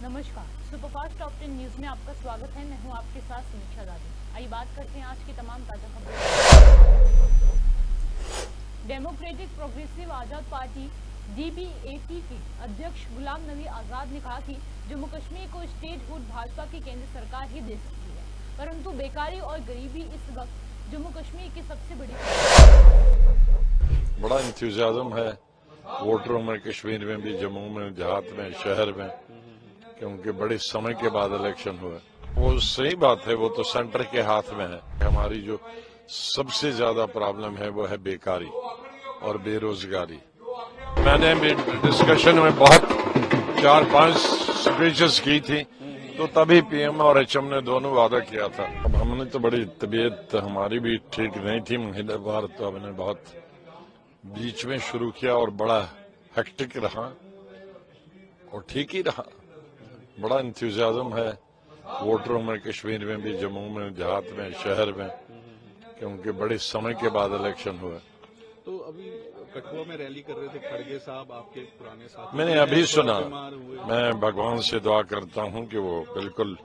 नमस्कार, superfast top 10 news में आपका स्वागत है। मैं हूं आपके साथ समीक्षा दादी। आइए बात करते हैं आज की तमाम ताजा खबरों। डेमोक्रेटिक प्रोग्रेसिव आजाद पार्टी DPAP के अध्यक्ष गुलाम नबी आजाद ने कहा कि जम्मू कश्मीर को स्टेटहुड भाजपा की केंद्र सरकार ही दे सकती है, परंतु बेकारी और गरीबी इस वक्त जम्मू कश्मीर की सबसे बड़ी। बड़ा इंतजाज़म है वोटरों में, कश्मीर में भी, जम्मू में, देहात में, शहर में, क्योंकि बड़े समय के बाद इलेक्शन हुआ। वो सही बात है, वो तो सेंटर के हाथ में है। हमारी जो सबसे ज्यादा प्रॉब्लम है वो है बेकारी और बेरोजगारी। मैंने भी डिस्कशन में बहुत 4-5 स्पीचेस की थी, तो तभी PM और HM ने दोनों वादा किया था। अब हमने तो बड़ी तबीयत हमारी भी ठीक नहीं थी, महिलावार, तो हमने बहुत बीच में शुरू किया और बड़ा हेक्टिक रहा और ठीक ही रहा। बड़ा इंतजाज़म है वोटरों में, कश्मीर में भी, जम्मू में, देहात में, शहर में, क्योंकि बड़े समय के बाद इलेक्शन हुआ। तो अभी कठुआ में रैली कर रहे थे खड़गे साहब, आपके पुराने साथी। मैंने अभी सुना। मैं भगवान से दुआ करता हूं कि वो बिल्कुल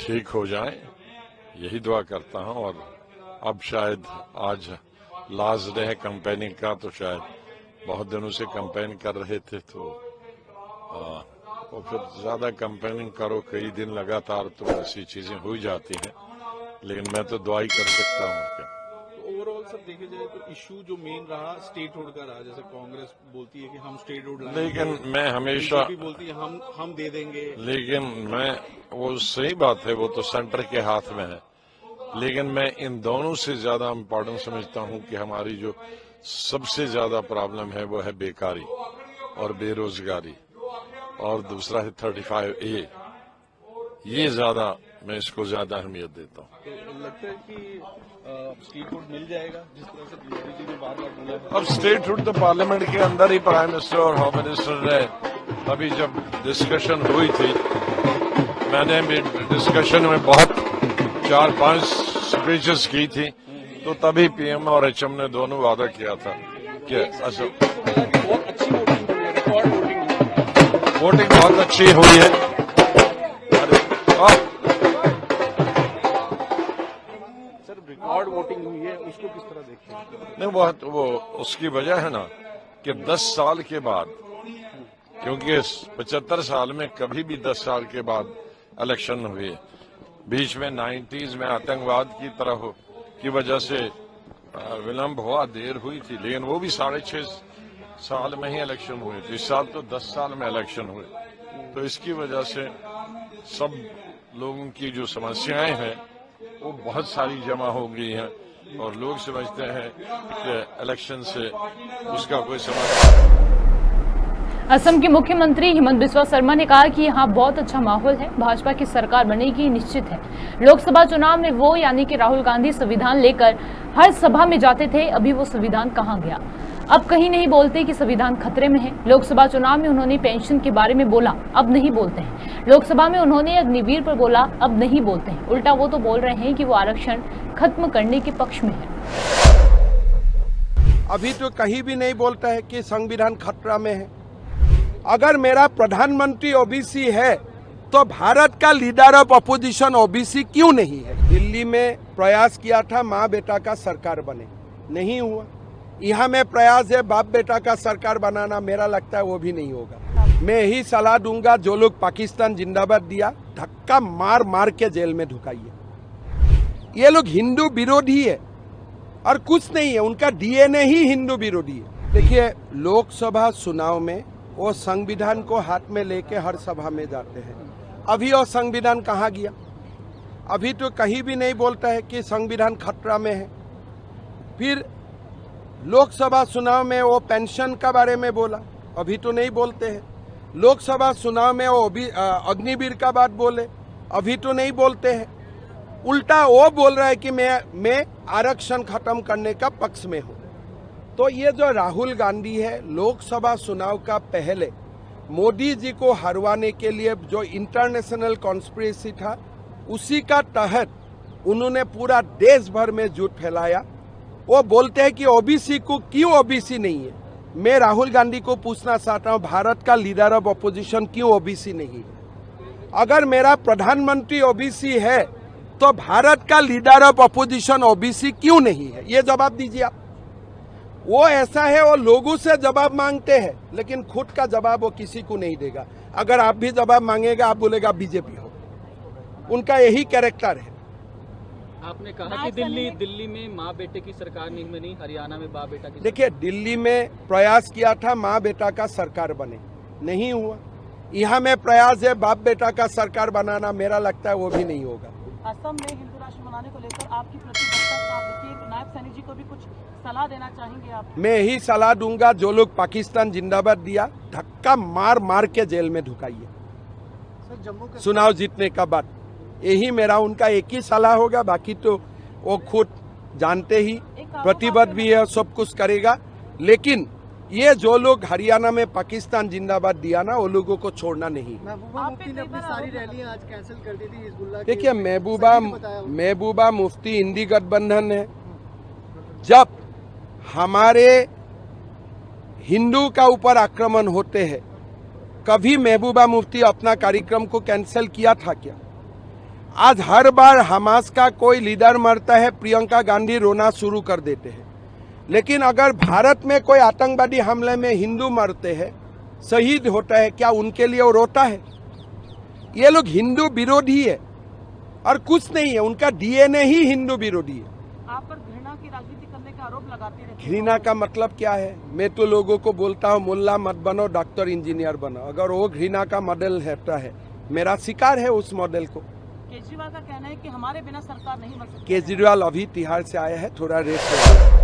ठीक हो जाए, यही दुआ करता हूं। और अब शायद आज लास्ट डे है कैंपेनिंग का, तो शायद बहुत दिनों से कैंपेन कर रहे थे, तो फिर ज्यादा कैंपेनिंग करो कई दिन लगातार तो ऐसी चीजें हो जाती हैं, लेकिन मैं तो दुआ ही कर सकता हूँ। क्या ओवरऑल सब देखे जाए तो इशू जो मेन रहा स्टेट हुड का रहा। जैसे कांग्रेस बोलती है कि हम स्टेट हुड लाएंगे, लेकिन मैं हमेशा बीजेपी बोलती है हम दे देंगे। लेकिन मैं, वो सही बात है, वो तो सेंटर के हाथ में है, लेकिन मैं इन दोनों से ज्यादा इम्पोर्टेंट समझता हूँ कि हमारी जो सबसे ज्यादा प्रॉब्लम है वो है बेकारी और बेरोजगारी, और दूसरा है 35A। ये ज्यादा, मैं इसको ज्यादा अहमियत देता हूँ। तो लगता है कि स्टेट हुड मिल जाएगा, जिस तरह से मोदी जी ने बार-बार बोला है। अब स्टेट हुड तो पार्लियामेंट के अंदर ही प्राइम मिनिस्टर और होम मिनिस्टर ने, अभी जब डिस्कशन हुई थी, मैंने भी डिस्कशन में बहुत 4-5 स्पीचेस की थी, तो तभी PM और HM ने दोनों वादा किया था कि बहुत अच्छी वोटिंग हुई है, रिकॉर्ड वोटिंग बहुत अच्छी हुई है। सर रिकॉर्ड वोटिंग हुई है, उसको किस तरह देखते हैं? नहीं, वो उसकी वजह है ना कि 10 साल के बाद, क्योंकि 75 साल में कभी भी 10 साल के बाद इलेक्शन हुए। बीच में 90s में आतंकवाद की तरह की वजह से विलंब हुआ, देर हुई थी, लेकिन वो भी 6.5 साल में ही इलेक्शन हुए थे। इस साल तो 10 साल में इलेक्शन हुए, तो इसकी वजह से सब लोगों की जो समस्याएं हैं वो बहुत सारी जमा हो गई हैं, और लोग समझते हैं कि इलेक्शन से उसका कोई समाधान। असम के मुख्यमंत्री हिमंत बिस्वा शर्मा ने कहा कि यहाँ बहुत अच्छा माहौल है, भाजपा की सरकार बनेगी निश्चित है। लोकसभा चुनाव में वो यानी कि राहुल गांधी संविधान लेकर हर सभा में जाते थे, अभी वो संविधान कहाँ गया। अब कहीं नहीं बोलते कि संविधान खतरे में है। लोकसभा चुनाव में उन्होंने पेंशन के बारे में बोला, अब नहीं बोलते हैं। लोकसभा में उन्होंने अग्निवीर पर बोला, अब नहीं बोलते हैं। उल्टा वो तो बोल रहे हैं कि वो आरक्षण खत्म करने के पक्ष में है। अभी तो कहीं भी नहीं बोलता है कि संविधान खतरा में है। अगर मेरा प्रधानमंत्री OBC है तो भारत का लीडर ऑफ अपोजिशन OBC क्यों नहीं है? दिल्ली में प्रयास किया था माँ बेटा का सरकार बने, नहीं हुआ। यहाँ में प्रयास है बाप बेटा का सरकार बनाना, मेरा लगता है वो भी नहीं होगा। मैं यही सलाह दूंगा, जो लोग पाकिस्तान जिंदाबाद दिया, धक्का मार मार के जेल में ढुकाइए। ये लोग हिंदू विरोधी है और कुछ नहीं है, उनका DNA ही हिंदू विरोधी है। देखिए, लोकसभा चुनाव में वो संविधान को हाथ में लेके हर सभा में जाते हैं। अभी वो संविधान कहाँ गया? अभी तो कहीं भी नहीं बोलता है कि संविधान खतरा में है। फिर लोकसभा चुनाव में वो पेंशन का बारे में बोला, अभी तो नहीं बोलते हैं। लोकसभा चुनाव में वो अग्निवीर का बात बोले, अभी तो नहीं बोलते हैं। उल्टा वो बोल रहा है कि मैं आरक्षण खत्म करने का पक्ष में हूँ। तो ये जो राहुल गांधी है, लोकसभा चुनाव का पहले मोदी जी को हरवाने के लिए जो इंटरनेशनल कॉन्स्पिरेसी था, उसी का तहत उन्होंने पूरा देश भर में झूठ फैलाया। वो बोलते हैं कि OBC को क्यों OBC नहीं है। मैं राहुल गांधी को पूछना चाहता हूं, भारत का लीडर ऑफ अपोजिशन क्यों OBC नहीं है? अगर मेरा प्रधानमंत्री ओबीसी है तो भारत का लीडर ऑफ अपोजिशन ओबीसी क्यों नहीं है? ये जवाब दीजिए आप। वो ऐसा है, वो लोगों से जवाब मांगते हैं लेकिन खुद का जवाब वो किसी को नहीं देगा। अगर आप भी जवाब मांगेगा आप बोलेगा बीजेपी हो। उनका यही कैरेक्टर है। आपने कहा कि दिल्ली में माँ बेटे की सरकार नहीं बनी, हरियाणा में बाप बेटा की। देखिए, दिल्ली में प्रयास किया था माँ बेटा का सरकार बने, नहीं हुआ। यहाँ में प्रयास है बाप बेटा का सरकार बनाना, मेरा लगता है वो भी नहीं होगा। असम में हिंदू राष्ट्र बनाने को लेकर आपकी प्रतिबद्धता साफ है कि नायब सैनी जी को भी कुछ सलाह देना चाहेंगे आप? मैं यही सलाह दूंगा, जो लोग पाकिस्तान जिंदाबाद दिया धक्का मार मार के जेल में ढुकाइए चुनाव जीतने का बाद। यही मेरा उनका एक ही सलाह होगा। बाकी तो वो खुद जानते ही, प्रतिबद्ध भी है, सब कुछ करेगा। लेकिन ये जो लोग हरियाणा में पाकिस्तान जिंदाबाद दिया ना, वो लोगों को छोड़ना नहीं। महबूबा मुफ्ती ने अपनी सारी रैलियां आज कैंसिल कर दी थी हिजबुल्लाह की। देखिए, महबूबा मुफ्ती इंडी गठबंधन है। जब हमारे हिंदू का ऊपर आक्रमण होते हैं, कभी महबूबा मुफ्ती अपना कार्यक्रम को कैंसिल किया था क्या? आज हर बार हमास का कोई लीडर मरता है, प्रियंका गांधी रोना शुरू कर देते हैं। लेकिन अगर भारत में कोई आतंकवादी हमले में हिंदू मरते हैं, शहीद होता है, क्या उनके लिए वो रोता है? ये लोग हिंदू विरोधी है और कुछ नहीं है, उनका डीएनए ही हिंदू विरोधी है। आप पर घृणा की राजनीति करने का आरोप लगाते रहते हैं। घृणा का मतलब क्या है? मैं तो लोगों को बोलता हूँ मुल्ला मत बनो, डॉक्टर इंजीनियर बनो। अगर वो घृणा का मॉडल रहता है, मेरा शिकार है उस मॉडल को। केजरीवाल का कहना है कि हमारे बिना सरकार नहीं बन सकती। केजरीवाल अभी तिहाड़ से आया है, थोड़ा रेस्ट।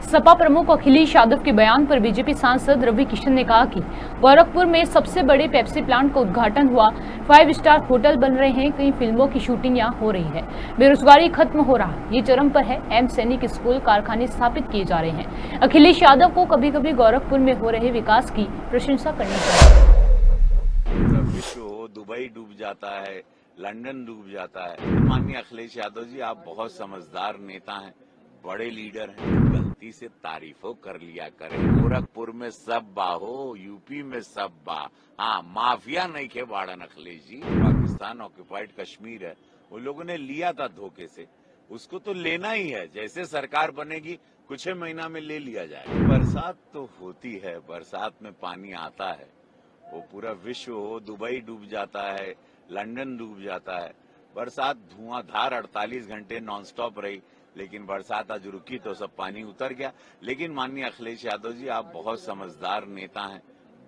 सपा प्रमुख अखिलेश यादव के बयान पर बीजेपी सांसद रवि किशन ने कहा कि गोरखपुर में सबसे बड़े पेप्सी प्लांट का उद्घाटन हुआ, 5 स्टार होटल बन रहे हैं, कई फिल्मों की शूटिंग यहाँ हो रही है, बेरोजगारी खत्म हो रहा, ये चरम पर है। एम्स सैनिक स्कूल कारखाने स्थापित किए जा रहे हैं। अखिलेश यादव को कभी कभी गोरखपुर में हो रहे विकास की प्रशंसा करनी चाहिए। विश्व दुबई डूब जाता है, लंदन डूब जाता है। माननीय अखिलेश यादव जी, आप बहुत समझदार नेता हैं, बड़े लीडर हैं, गलती से तारीफों कर लिया करें। गोरखपुर में सब बा हो, यूपी में सब बा। हाँ, माफिया नहीं के बाड़न अखिलेश जी। पाकिस्तान ऑक्युपाइड कश्मीर है, वो लोगों ने लिया था धोखे से, उसको तो लेना ही है। जैसे सरकार बनेगी कुछ ही महीना में ले लिया जाए। बरसात तो होती है, बरसात में पानी आता है, वो पूरा विश्व हो, दुबई डूब जाता है, लंदन डूब जाता है। बरसात धुआंधार 48 घंटे नॉनस्टॉप रही, लेकिन बरसात आज रुकी तो सब पानी उतर गया। लेकिन माननीय अखिलेश यादव जी, आप बहुत समझदार नेता हैं,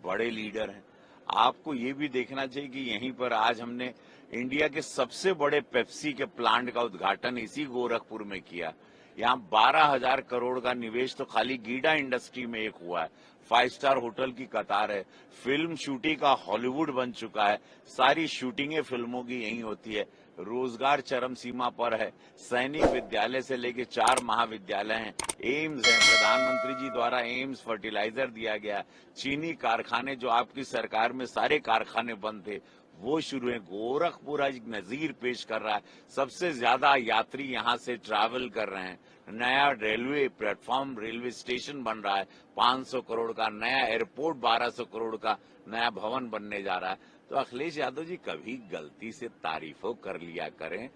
बड़े लीडर हैं। आपको ये भी देखना चाहिए कि यहीं पर आज हमने इंडिया के सबसे बड़े पेप्सी के प्लांट का उद्घाटन इसी गोरखपुर में किया। यहाँ 12,000 करोड़ का निवेश तो खाली गीडा इंडस्ट्री में एक हुआ है। 5 स्टार होटल की कतार है, फिल्म शूटिंग का हॉलीवुड बन चुका है, सारी शूटिंगें फिल्मों की यहीं होती है। रोजगार चरम सीमा पर है। सैनिक विद्यालय से लेके 4 महाविद्यालय हैं, एम्स है, प्रधानमंत्री जी द्वारा एम्स फर्टिलाइजर दिया गया। चीनी कारखाने जो आपकी सरकार में सारे कारखाने बंद थे वो शुरू है। गोरखपुर आज नजीर पेश कर रहा है, सबसे ज्यादा यात्री यहाँ से ट्रैवल कर रहे हैं। नया रेलवे प्लेटफॉर्म, रेलवे स्टेशन बन रहा है, 500 करोड़ का नया एयरपोर्ट, 1200 करोड़ का नया भवन बनने जा रहा है। तो अखिलेश यादव जी, कभी गलती से तारीफों कर लिया करें,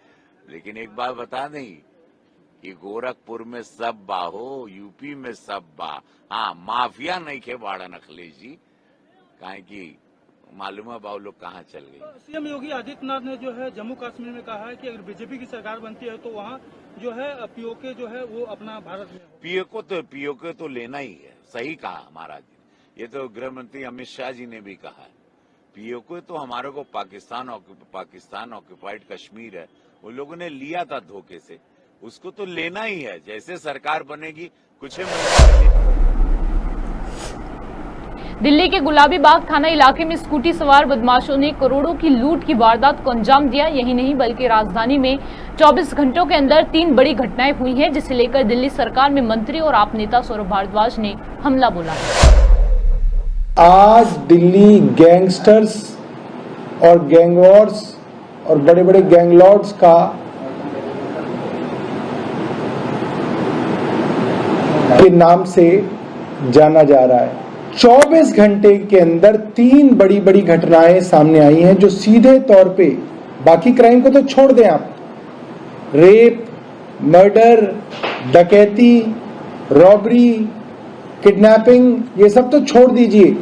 लेकिन एक बात बता दें कि गोरखपुर में सब बा हो, यूपी में सब बा। हाँ, माफिया नहीं के बाड़न अखिलेश जी, काहे की मालूम है बाबू लोग कहाँ चल गए। सीएम योगी आदित्यनाथ ने जो है जम्मू कश्मीर में कहा है कि अगर बीजेपी की सरकार बनती है तो वहाँ जो है पीओके जो है वो अपना भारत में पीओके तो लेना ही है। सही कहा महाराज जी, ये तो गृह मंत्री अमित शाह जी ने भी कहा है। पीओके तो हमारे को पाकिस्तान ऑक्युपाइड कश्मीर है, वो लोगों ने लिया था धोखे से, उसको तो लेना ही है। जैसे सरकार बनेगी कुछ ही महीने। दिल्ली के गुलाबी बाग थाना इलाके में स्कूटी सवार बदमाशों ने करोड़ों की लूट की वारदात को अंजाम दिया। यही नहीं बल्कि राजधानी में 24 घंटों के अंदर 3 बड़ी घटनाएं हुई हैं, जिसे लेकर दिल्ली सरकार में मंत्री और आप नेता सौरभ भारद्वाज ने हमला बोला है। आज दिल्ली गैंगस्टर्स और गैंगवॉर्स और बड़े बड़े गैंगलॉर्ड्स का के नाम से जाना जा रहा है। 24 घंटे के अंदर 3 बड़ी बड़ी घटनाएं सामने आई हैं जो सीधे तौर पे, बाकी क्राइम को तो छोड़ दें आप, रेप, मर्डर, डकैती, रॉबरी, किडनैपिंग, ये सब तो छोड़ दीजिए,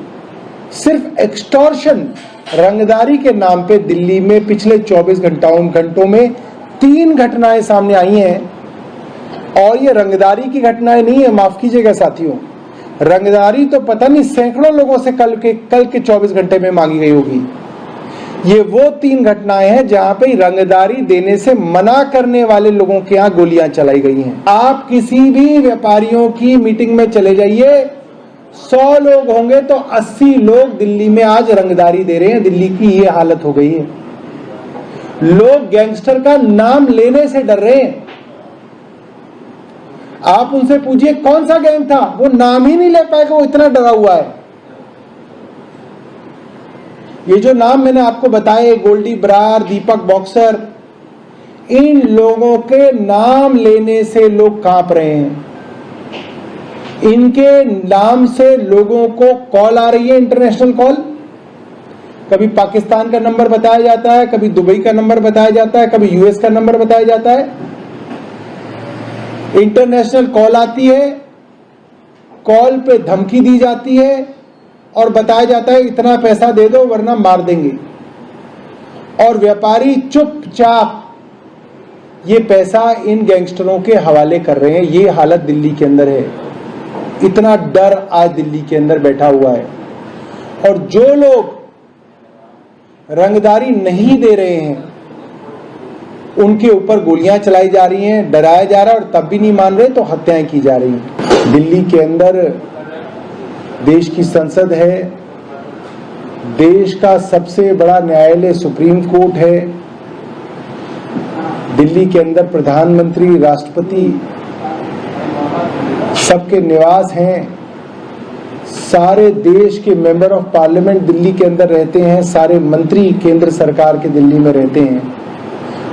सिर्फ एक्सटॉर्शन, रंगदारी के नाम पे दिल्ली में पिछले 24 घंटों में 3 घटनाएं सामने आई हैं। और ये रंगदारी की घटनाएं नहीं है, माफ कीजिएगा साथियों, रंगदारी तो पता नहीं सैकड़ों लोगों से कल के 24 घंटे में मांगी गई होगी। ये वो 3 घटनाएं हैं जहां पे रंगदारी देने से मना करने वाले लोगों के यहां गोलियां चलाई गई हैं। आप किसी भी व्यापारियों की मीटिंग में चले जाइए, 100 लोग होंगे तो 80 लोग दिल्ली में आज रंगदारी दे रहे हैं। दिल्ली की ये हालत हो गई है, लोग गैंगस्टर का नाम लेने से डर रहे हैं। आप उनसे पूछिए कौन सा गैंग था, वो नाम ही नहीं ले पाएगा, वो इतना डरा हुआ है। ये जो नाम मैंने आपको बताए, गोल्डी बरार, दीपक बॉक्सर, इन लोगों के नाम लेने से लोग कांप रहे हैं। इनके नाम से लोगों को कॉल आ रही है, इंटरनेशनल कॉल। कभी पाकिस्तान का नंबर बताया जाता है, कभी दुबई का नंबर बताया जाता है, कभी यूएस का नंबर बताया जाता है। इंटरनेशनल कॉल आती है, कॉल पे धमकी दी जाती है और बताया जाता है इतना पैसा दे दो वरना मार देंगे। और व्यापारी चुपचाप ये पैसा इन गैंगस्टरों के हवाले कर रहे हैं। ये हालत दिल्ली के अंदर है, इतना डर आज दिल्ली के अंदर बैठा हुआ है। और जो लोग रंगदारी नहीं दे रहे हैं उनके ऊपर गोलियां चलाई जा रही हैं, डराया जा रहा है, और तब भी नहीं मान रहे तो हत्याएं की जा रही हैं। दिल्ली के अंदर देश की संसद है, देश का सबसे बड़ा न्यायालय सुप्रीम कोर्ट है, दिल्ली के अंदर प्रधानमंत्री, राष्ट्रपति सबके निवास हैं, सारे देश के मेंबर ऑफ पार्लियामेंट दिल्ली के अंदर रहते हैं, सारे मंत्री केंद्र सरकार के दिल्ली में रहते हैं,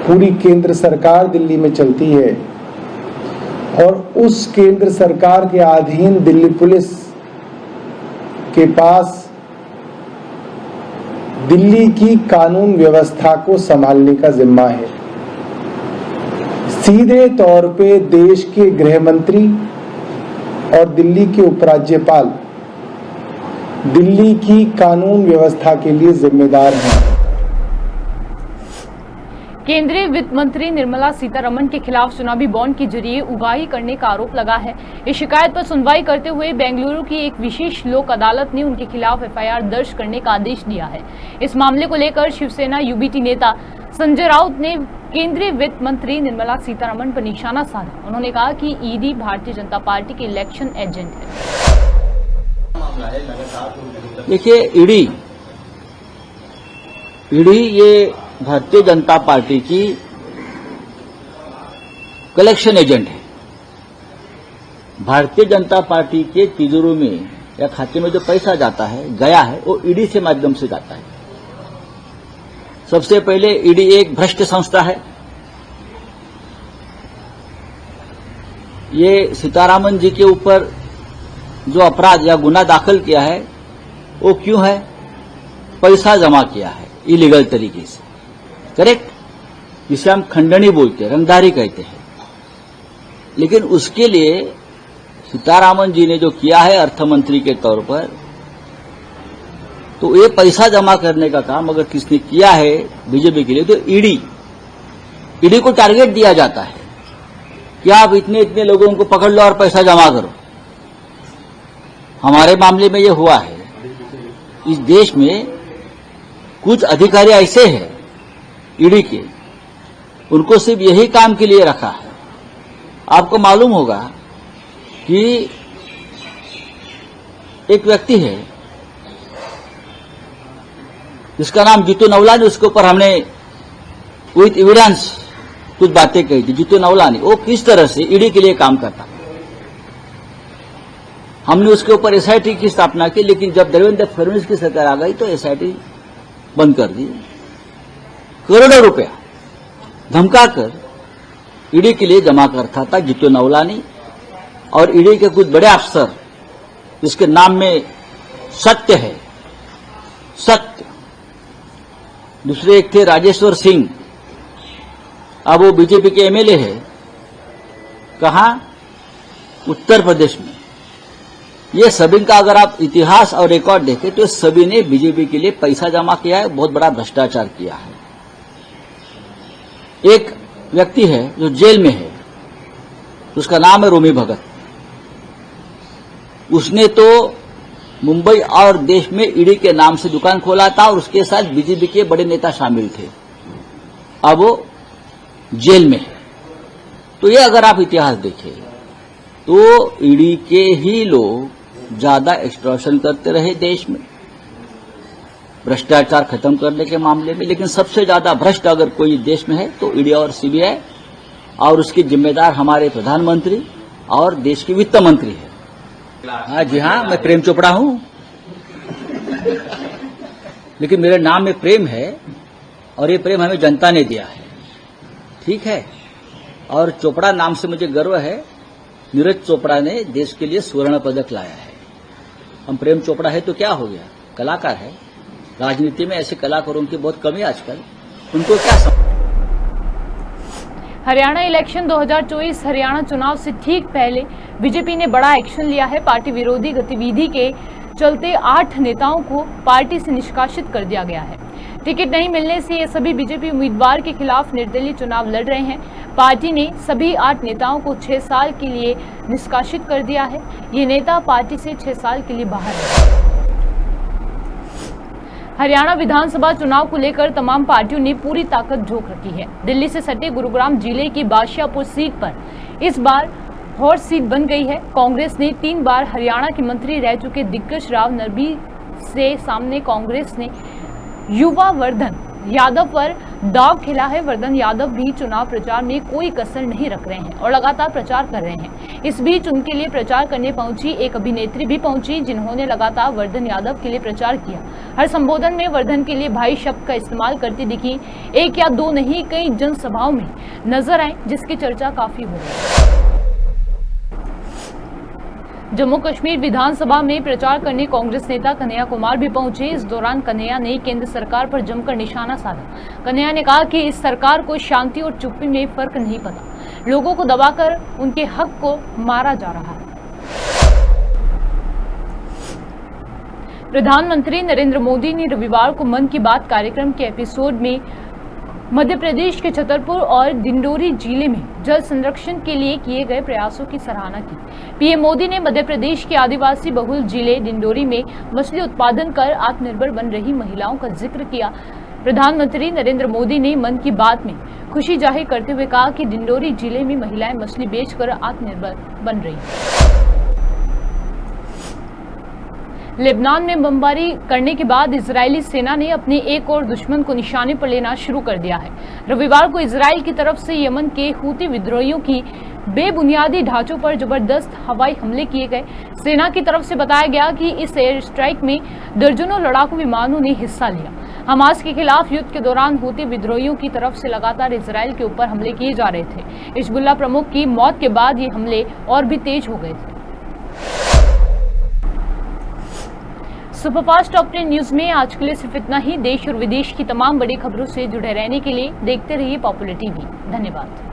पूरी केंद्र सरकार दिल्ली में चलती है। और उस केंद्र सरकार के अधीन दिल्ली पुलिस के पास दिल्ली की कानून व्यवस्था को संभालने का जिम्मा है। सीधे तौर पे देश के गृह मंत्री और दिल्ली के उपराज्यपाल दिल्ली की कानून व्यवस्था के लिए जिम्मेदार हैं। केंद्रीय वित्त मंत्री निर्मला सीतारमण के खिलाफ चुनावी बॉन्ड के जरिए उगाही करने का आरोप लगा है। इस शिकायत पर सुनवाई करते हुए बेंगलुरु की एक विशेष लोक अदालत ने उनके खिलाफ एफआईआर दर्ज करने का आदेश दिया है। इस मामले को लेकर शिवसेना यूबीटी नेता संजय राउत ने केंद्रीय वित्त मंत्री निर्मला सीतारमण पर निशाना साधा। उन्होंने कहा कि ईडी भारतीय जनता पार्टी के इलेक्शन एजेंट है। देखिए, ईडी ये भारतीय जनता पार्टी की कलेक्शन एजेंट है। भारतीय जनता पार्टी के तिजोरी में या खाते में जो पैसा जाता है, गया है, वो ईडी से माध्यम से जाता है। सबसे पहले ईडी एक भ्रष्ट संस्था है। ये सीतारामन जी के ऊपर जो अपराध या गुना दाखिल किया है वो क्यों है? पैसा जमा किया है इलीगल तरीके से, करेक्ट, जिसे हम खंडनी बोलते हैं, रंगदारी कहते हैं। लेकिन उसके लिए सीतारामन जी ने जो किया है अर्थमंत्री के तौर पर, तो ये पैसा जमा करने का काम अगर किसने किया है बीजेपी के लिए, तो ईडी को टारगेट दिया जाता है कि आप इतने इतने लोगों को पकड़ लो और पैसा जमा करो। हमारे मामले में ये हुआ है। इस देश में कुछ अधिकारी ऐसे हैं ईडी के, उनको सिर्फ यही काम के लिए रखा है। आपको मालूम होगा कि एक व्यक्ति है जिसका नाम जीतू नवलानी, उसके ऊपर हमने विथ एविडेंस कुछ बातें कही थी। जीतू नवलानी वो किस तरह से ईडी के लिए काम करता, हमने उसके ऊपर एसआईटी की स्थापना की। लेकिन जब देवेंद्र फडणवीस की सरकार आ गई तो एसआईटी बंद कर दी। करोड़ों रुपया धमकाकर ईडी के लिए जमा करता था जीतू नवलानी। और ईडी के कुछ बड़े अफसर जिसके नाम में सत्य है, सत्य। दूसरे एक थे राजेश्वर सिंह, अब वो बीजेपी के एमएलए है। कहां? उत्तर प्रदेश में। ये सभी का अगर आप इतिहास और रिकॉर्ड देखें तो सभी ने बीजेपी के लिए पैसा जमा किया है, बहुत बड़ा भ्रष्टाचार किया है। एक व्यक्ति है जो जेल में है, उसका नाम है रोमी भगत। उसने तो मुंबई और देश में ईडी के नाम से दुकान खोला था और उसके साथ बीजेपी के बड़े नेता शामिल थे। अब वो जेल में है। तो ये अगर आप इतिहास देखें तो ईडी के ही लोग ज्यादा एक्सटॉर्शन करते रहे देश में भ्रष्टाचार खत्म करने के मामले में, लेकिन सबसे ज्यादा भ्रष्ट अगर कोई देश में है तो ईडी और सीबीआई, और उसके जिम्मेदार हमारे प्रधानमंत्री और देश के वित्त मंत्री है। हाँ जी हाँ, मैं प्रेम चोपड़ा हूं, लेकिन मेरे नाम में प्रेम है और ये प्रेम हमें जनता ने दिया है, ठीक है। और चोपड़ा नाम से मुझे गर्व है। नीरज चोपड़ा ने देश के लिए स्वर्ण पदक लाया है। हम प्रेम चोपड़ा है तो क्या हो गया, कलाकार है। राजनीति में ऐसे कलाकारों की बहुत कमी आजकल, उनको क्या हरियाणा इलेक्शन 2024 हरियाणा चुनाव से ठीक पहले बीजेपी ने बड़ा एक्शन लिया है। पार्टी विरोधी गतिविधि के चलते 8 नेताओं को पार्टी से निष्कासित कर दिया गया है। टिकट नहीं मिलने से ये सभी बीजेपी उम्मीदवार के खिलाफ निर्दलीय चुनाव लड़ रहे हैं। पार्टी ने सभी 8 नेताओं को 6 साल के लिए निष्कासित कर दिया है। ये नेता पार्टी से 6 साल के लिए बाहर है। हरियाणा विधानसभा चुनाव को लेकर तमाम पार्टियों ने पूरी ताकत झोंक रखी है। दिल्ली से सटे गुरुग्राम जिले की बादशाहपुर सीट पर इस बार हॉट सीट बन गई है। कांग्रेस ने 3 बार हरियाणा के मंत्री रह चुके दिग्गज राव नरबी से सामने कांग्रेस ने युवा वर्धन यादव पर दांव खेला है। वर्धन यादव भी चुनाव प्रचार में कोई कसर नहीं रख रहे हैं और लगातार प्रचार कर रहे हैं। इस बीच उनके लिए प्रचार करने पहुंची एक अभिनेत्री भी पहुंची, जिन्होंने लगातार वर्धन यादव के लिए प्रचार किया। हर संबोधन में वर्धन के लिए भाई शब्द का इस्तेमाल करती दिखी। 1 या 2 नहीं, कई जनसभाओं में नजर आए, जिसकी चर्चा काफी हो रही है। जम्मू कश्मीर विधानसभा में प्रचार करने कांग्रेस नेता कन्हैया कुमार भी पहुंचे। इस दौरान कन्हैया ने केंद्र सरकार पर जमकर निशाना साधा। कन्हैया ने कहा कि इस सरकार को शांति और चुप्पी में फर्क नहीं पता, लोगों को दबाकर उनके हक को मारा जा रहा है। प्रधानमंत्री नरेंद्र मोदी ने रविवार को मन की बात कार्यक्रम के एपिसोड में मध्य प्रदेश के छतरपुर और डिंडोरी जिले में जल संरक्षण के लिए किए गए प्रयासों की सराहना की। पीएम मोदी ने मध्य प्रदेश के आदिवासी बहुल जिले डिंडोरी में मछली उत्पादन कर आत्मनिर्भर बन रही महिलाओं का जिक्र किया। प्रधानमंत्री नरेंद्र मोदी ने मन की बात में खुशी जाहिर करते हुए कहा कि डिंडोरी जिले में महिलाएं मछली बेचकर आत्मनिर्भर बन रही हैं। लेबनान में बमबारी करने के बाद इजरायली सेना ने अपने एक और दुश्मन को निशाने पर लेना शुरू कर दिया है। रविवार को इजराइल की तरफ से यमन के हूती विद्रोहियों की बेबुनियादी ढांचों पर जबरदस्त हवाई हमले किए गए। सेना की तरफ से बताया गया कि इस एयर स्ट्राइक में दर्जनों लड़ाकू विमानों ने हिस्सा लिया। हमास के खिलाफ युद्ध के दौरान हूती विद्रोहियों की तरफ से लगातार इजराइल के ऊपर हमले किए जा रहे थे। हिजबुल्लाह प्रमुख की मौत के बाद ये हमले और भी तेज हो गए थे। सुपरफास्ट टॉप 10 न्यूज में आज के लिए सिर्फ इतना ही। देश और विदेश की तमाम बड़ी खबरों से जुड़े रहने के लिए देखते रहिए पॉपुलर टीवी। धन्यवाद।